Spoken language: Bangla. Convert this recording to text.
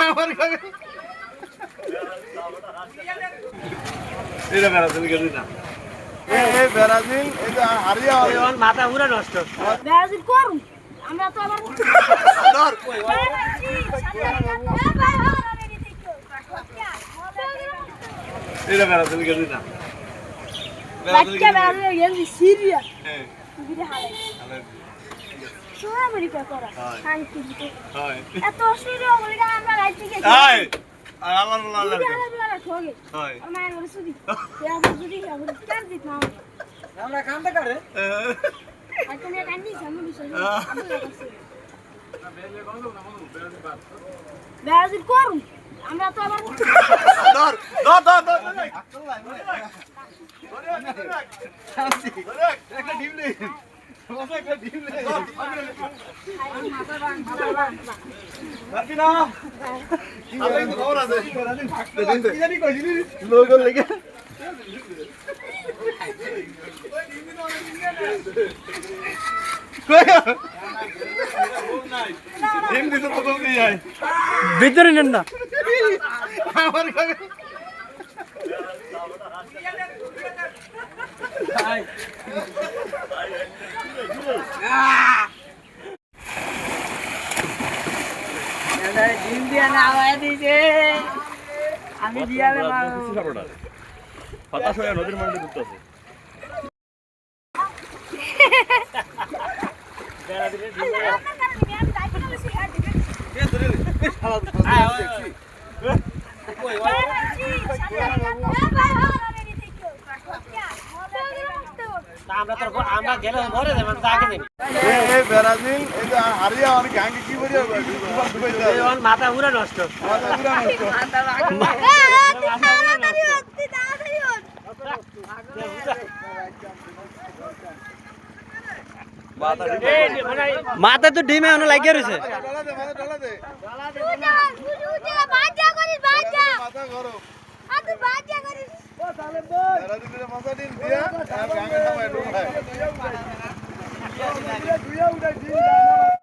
আমার খাবে এটা বেড়া তুমি গেলি না এই ব্রাজিল এটা হারিয়া ওর মাথা পুরো নষ্ট ব্রাজিল করুন আমরা তো আবার ধর এটা বেড়া তুমি গেলি না বাচ্চা ব্রাজিল গেলি সিরিয়া হ্যাঁ বিদে হালে সোনা আমেরিকা করা শান্তি দিতে হয় এত সিরিয়া আমেরিকা আমরা রাইতে গেছি হাই আর আমার বলা বিদে লাগে হালে বলা খোগে হয় আমার বলে সুদি আমরা যদি আমরা কার দিত না আমরা কামটা করে আর তুমি কান্দি সামনে বিষয় ব্রাজিল করুন আমরা তো আবার ধর ধর ধর ধর একটা ডিম নেই একটা ডিম নেই বাকি না আলাই তো খবর আছে কি জানি কইছিলি লোক লেগে ডিম দিতে তো কম নেই আয় ভিতরে নেন না আমার খাবে ডিম দিয়ে না আওয়াজ দিছে আমি দিয়ালে হতাশ হয়ে নদীর মধ্যে ঢুকতে আছে আমরা গেলে ঘরে যাবো তাকে দেব এই ব্রাজিল এটা হারিয়া অনেক গাঙ্গে কি বলি ওর মাথা পুরো নষ্ট মাথা তো ডিমে অন লাগিয়ে রয়েছে মাথা গরম দিয়া